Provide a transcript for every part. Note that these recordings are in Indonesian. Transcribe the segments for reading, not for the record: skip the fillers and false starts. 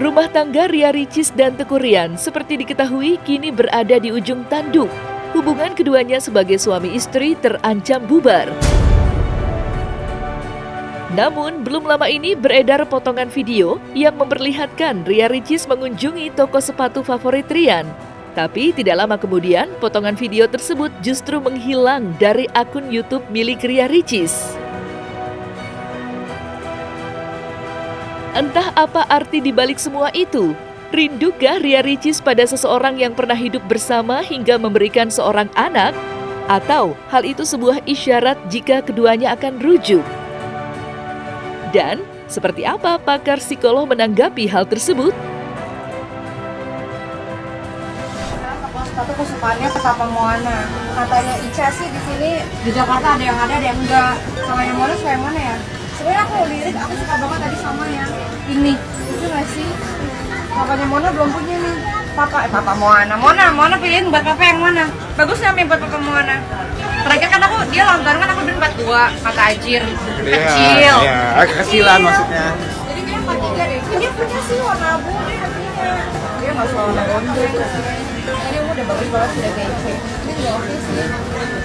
Rumah tangga Ria Ricis dan Teuku Ryan seperti diketahui kini berada di ujung tanduk. Hubungan keduanya sebagai suami istri terancam bubar. Namun, belum lama ini beredar potongan video yang memperlihatkan Ria Ricis mengunjungi toko sepatu favorit Ryan. Tapi tidak lama kemudian, potongan video tersebut justru menghilang dari akun YouTube milik Ria Ricis. Entah apa arti dibalik semua itu? Rindukah Ria Ricis pada seseorang yang pernah hidup bersama hingga memberikan seorang anak? Atau hal itu sebuah isyarat jika keduanya akan rujuk? Dan seperti apa pakar psikolog menanggapi hal tersebut? Sepatu kesukaannya Papa Moana. Katanya Ica sih di sini di Jakarta ada yang enggak. Sama yang Moana suka yang mana ya? Sebenarnya aku lirik, aku suka banget tadi sama yang ini. Itu nggak sih? Papanya Mona belum punya nih. Papa Moana pilihin buat papa yang mana? Bagus nggak nih buat papa Moana? Terakhir kan dia lontar kan aku udah 42 kata Ajir. Kecil. Iya, agak kecilan maksudnya. Jadi dia 43 deh. Dia punya sih warna abu, dia punya. Dia nggak suka warna gondrong. Ini udah bagus banget, sudah kece. Ini juga oke sih.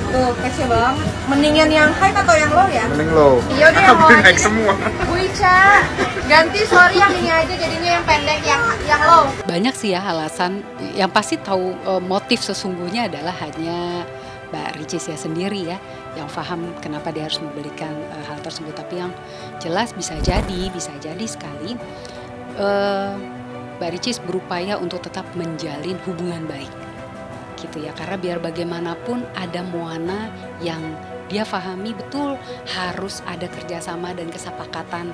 Tuh, kece banget. Mendingan yang high atau yang low ya? Mending low. Iya udah yang low aja. Naik semua. Bu Ica, ganti sorry yang ini aja jadinya yang pendek, yang low. Banyak sih ya alasan, yang pasti tahu motif sesungguhnya adalah hanya Mbak Ricis ya sendiri ya yang paham kenapa dia harus membelikan hal tersebut. Tapi yang jelas bisa jadi sekali Mbak Ricis berupaya untuk tetap menjalin hubungan baik gitu ya, karena biar bagaimanapun ada Moana yang dia pahami betul harus ada kerjasama dan kesepakatan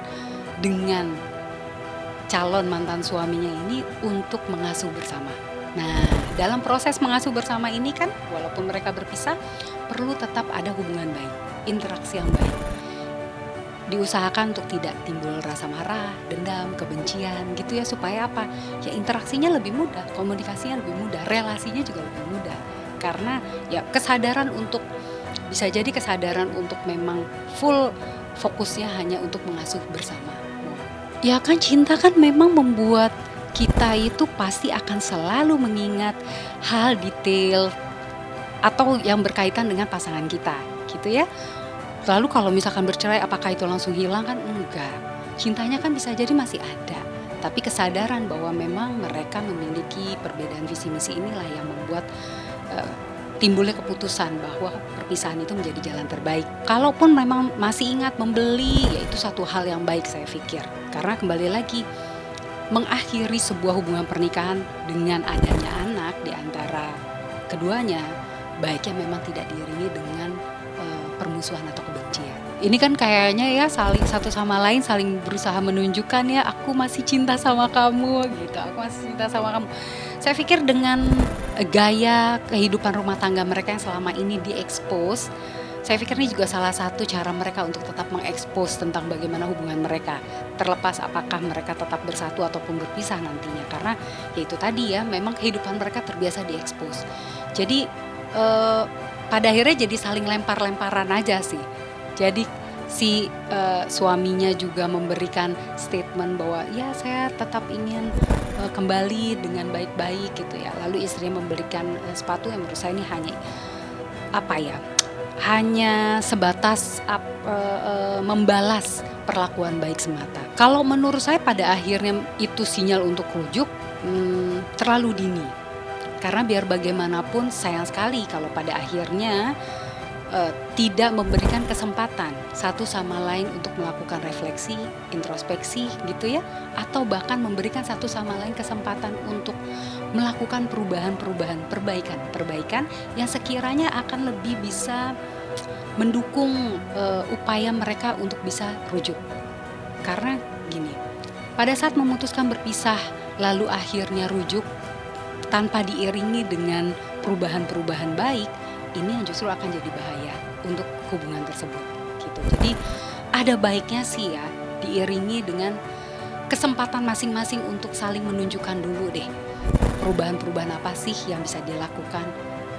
dengan calon mantan suaminya ini untuk mengasuh bersama. Nah, dalam proses mengasuh bersama ini kan walaupun mereka berpisah perlu tetap ada hubungan baik, interaksi yang baik. Diusahakan untuk tidak timbul rasa marah, dendam, kebencian gitu ya, supaya apa? Ya interaksinya lebih mudah, komunikasinya lebih mudah, relasinya juga lebih mudah. Karena ya bisa jadi kesadaran untuk memang full fokusnya hanya untuk mengasuh bersama. Ya kan cinta kan memang membuat kita itu pasti akan selalu mengingat hal detail atau yang berkaitan dengan pasangan kita gitu ya. Lalu kalau misalkan bercerai apakah itu langsung hilang kan? Enggak. Cintanya kan bisa jadi masih ada. Tapi kesadaran bahwa memang mereka memiliki perbedaan visi misi inilah yang membuat timbulnya keputusan bahwa perpisahan itu menjadi jalan terbaik. Kalaupun memang masih ingat membeli, ya itu satu hal yang baik saya pikir. Karena kembali lagi mengakhiri sebuah hubungan pernikahan dengan adanya anak di antara keduanya, baiknya memang tidak diiringi dengan permusuhan atau kebencian. Ini kan kayaknya ya saling satu sama lain saling berusaha menunjukkan ya aku masih cinta sama kamu gitu, aku masih cinta sama kamu. Saya pikir dengan gaya kehidupan rumah tangga mereka yang selama ini diekspos, saya pikir ini juga salah satu cara mereka untuk tetap mengekspos tentang bagaimana hubungan mereka. Terlepas apakah mereka tetap bersatu ataupun berpisah nantinya. Karena ya itu tadi ya, memang kehidupan mereka terbiasa diekspos. Jadi pada akhirnya jadi saling lempar-lemparan aja sih. Jadi si suaminya juga memberikan statement bahwa ya saya tetap ingin kembali dengan baik-baik gitu ya. Lalu istrinya memberikan sepatu yang menurut saya ini hanya sebatas membalas perlakuan baik semata. Kalau menurut saya pada akhirnya itu sinyal untuk rujuk terlalu dini. Karena biar bagaimanapun sayang sekali kalau pada akhirnya tidak memberikan kesempatan satu sama lain untuk melakukan refleksi, introspeksi gitu ya, atau bahkan memberikan satu sama lain kesempatan untuk melakukan perbaikan yang sekiranya akan lebih bisa mendukung upaya mereka untuk bisa rujuk. Karena gini, pada saat memutuskan berpisah lalu akhirnya rujuk tanpa diiringi dengan perubahan-perubahan baik, ini yang justru akan jadi bahaya untuk hubungan tersebut gitu. Jadi ada baiknya sih ya diiringi dengan kesempatan masing-masing untuk saling menunjukkan dulu deh perubahan-perubahan apa sih yang bisa dilakukan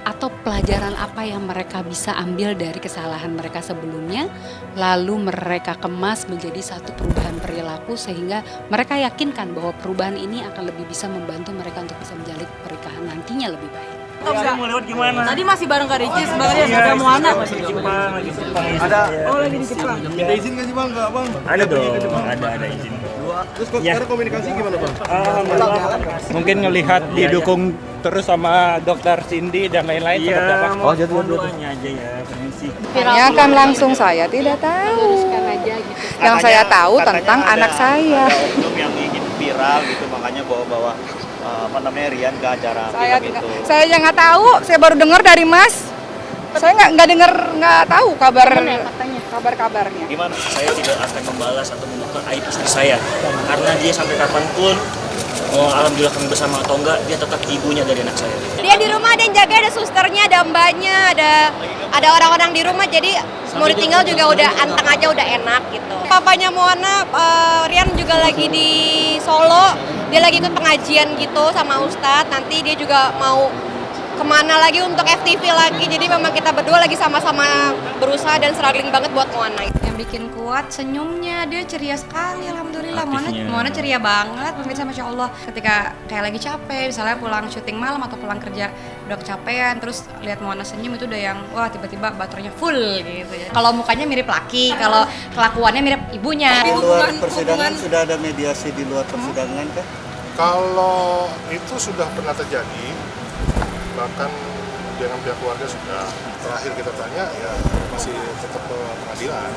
atau pelajaran apa yang mereka bisa ambil dari kesalahan mereka sebelumnya, lalu mereka kemas menjadi satu perubahan perilaku sehingga mereka yakinkan bahwa perubahan ini akan lebih bisa membantu mereka untuk bisa menjalin pernikahan nantinya lebih baik. Mau lewat gimana? Tadi masih bareng Kak Ricis, sebenarnya ada Moana. Masih di Jepang, lagi di Jepang. Ada. Oh, lagi di Jepang. Minta izin nggak sih bang? Nggak bang? Ada dong, ada izin. Terus sekarang komunikasi gimana bang? Alhamdulillah. Mungkin ngelihat didukung terus sama dokter Cindy dan lain-lain. Iya, mohon doanya aja ya, permisi. Tanyakan langsung, saya tidak tahu. Yang saya tahu tentang anak saya. Ada oknum yang ingin viral gitu, makanya bawa-bawa Rian ke acara film itu. Saya aja nggak tahu, saya baru dengar dari Mas. Saya nggak tahu kabarnya. Gimana? Saya tidak akan membalas atau membuka aib istri saya karena dia sampai kapanpun alhamdulillah kami bersama atau enggak, dia tetap ibunya dari anak saya. Dia di rumah ada yang jaga, ada susternya, ada mbaknya, ada orang-orang di rumah, jadi mau ditinggal juga udah anteng aja, udah enak gitu. Papanya Moana, Rian juga lagi di Solo, dia lagi ikut pengajian gitu sama Ustadz, nanti dia juga mau kemana lagi untuk FTV lagi, jadi memang kita berdua lagi sama-sama berusaha dan struggling banget buat Moana. Yang bikin kuat senyumnya, dia ceria sekali, alhamdulillah. Moana ceria banget, pemirsa, masya Allah. Ketika kayak lagi capek, misalnya pulang syuting malam atau pulang kerja udah kecapean, terus lihat Moana senyum itu udah yang wah tiba-tiba baterainya full gitu ya. Kalau mukanya mirip laki, kalau kelakuannya mirip ibunya. Di luar persidangan sudah ada mediasi di luar persidangan kan? Kalau itu sudah pernah terjadi, bahkan dengan pihak keluarga sudah terakhir kita tanya ya masih tetap ke pengadilan.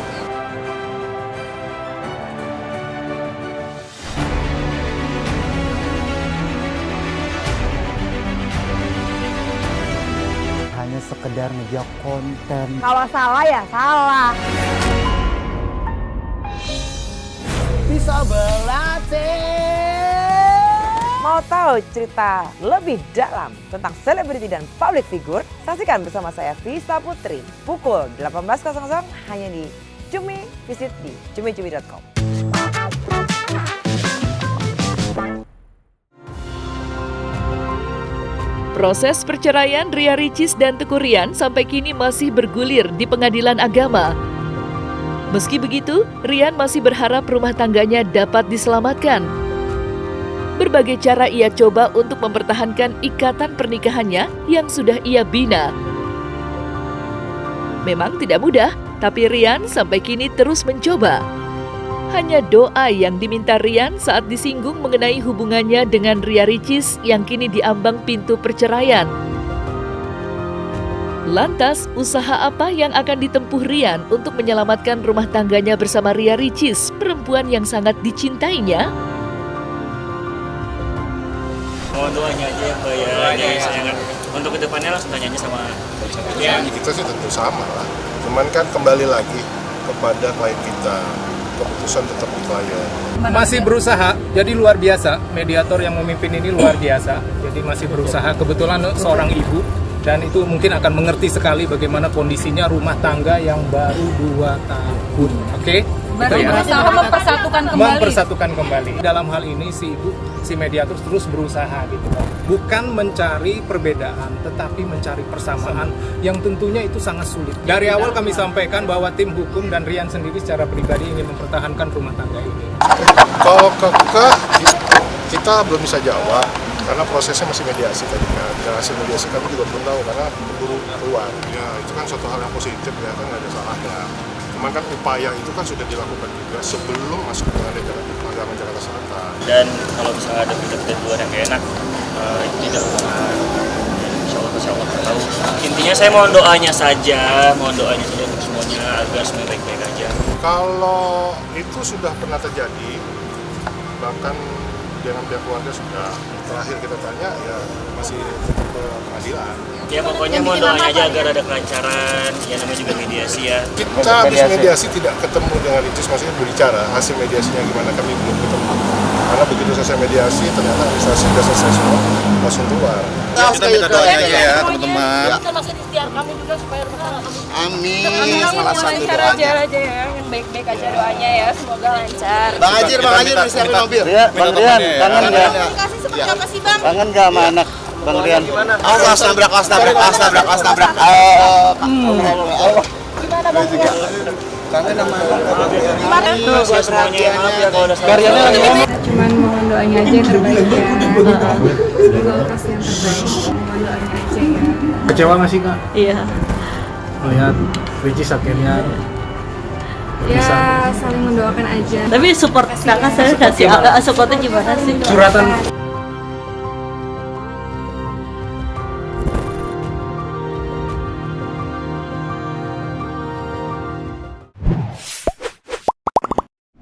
Hanya sekedar ngejar konten. Kalau salah ya salah. Bisa berlatih. Mau tahu cerita lebih dalam tentang selebriti dan public figure? Saksikan bersama saya Vista Putri pukul 18.00 hanya di Cumi. Visit di cumi-cumi.com. Proses perceraian Ria Ricis dan Teuku Ryan sampai kini masih bergulir di pengadilan agama. Meski begitu, Ryan masih berharap rumah tangganya dapat diselamatkan. Berbagai cara ia coba untuk mempertahankan ikatan pernikahannya yang sudah ia bina. Memang tidak mudah, tapi Ryan sampai kini terus mencoba. Hanya doa yang diminta Ryan saat disinggung mengenai hubungannya dengan Ria Ricis yang kini diambang pintu perceraian. Lantas, usaha apa yang akan ditempuh Ryan untuk menyelamatkan rumah tangganya bersama Ria Ricis, perempuan yang sangat dicintainya? Mohon doanya aja ya Mbak ya, saya untuk kedepannya langsung tanya aja sama Ya, kita sih tentu sama lah. Cuman kan kembali lagi kepada klien kita, keputusan tetap di klien. Masih berusaha, jadi luar biasa. Mediator yang memimpin ini luar biasa. Jadi masih berusaha, kebetulan seorang ibu. Dan itu mungkin akan mengerti sekali bagaimana kondisinya rumah tangga yang baru 2 tahun. Oke? Berusaha mempersatukan kembali. Dalam hal ini si ibu, si mediator terus berusaha gitu. Bukan mencari perbedaan, tetapi mencari persamaan yang tentunya itu sangat sulit. Dari awal kami sampaikan bahwa tim hukum dan Ryan sendiri secara pribadi ingin mempertahankan rumah tangga ini. Kalau kekeh, kita belum bisa jawab karena prosesnya masih mediasi tadi kan. Dan hasil mediasi kami juga belum tahu karena keburu keluar. Ya itu kan suatu hal yang positif ya, kan nggak ada salahnya. Cuman kan upaya itu kan sudah dilakukan juga sebelum masuk ke pengadilan Jakarta Selatan. Dan kalau misalnya ada berita-berita di luar yang gak enak, itu tidak pernah. Insya Allah tahu. Intinya saya mohon doanya saja untuk semuanya agar semuanya baik-baik aja. Kalau itu sudah pernah terjadi, bahkan dengan pihak keluarga sudah terakhir kita tanya ya masih tetap ke pengadilan. Ya pokoknya mohon doanya aja agar ada kelancaran, ya namanya juga mediasi ya. Kita habis mediasi tidak ketemu dengan Ricis, maksudnya berbicara hasil mediasinya gimana, kami belum ketemu. Karena begitu selesai mediasi ternyata administrasi sudah selesai semua, langsung keluar. Kita minta doanya aja ya teman-teman. Termasuk ikhtiar kami juga supaya rumah Amin. Salah satu doanya. aja ya, yang baik-baik aja doanya ya, semoga lancar. Bang Ajir disiapin mobil. Bang Rian, kangen nggak? Komunikasi seperti apa sih Bang? Kangen nggak sama anak Bang Rian. Awas nabrak. Gimana Bang Rian? Kangen sama semuanya, maaf ya kalau ada salah. Cuman mohon doanya aja yang terbaik ya. Semoga kasih yang terbaik. Mohon doanya aja ya. Kecewa nggak sih Kak? Iya. Melihat Ricis akhirnya Ya saling mendoakan aja. Tapi support kakak saya kasih supportnya gimana sih? suratan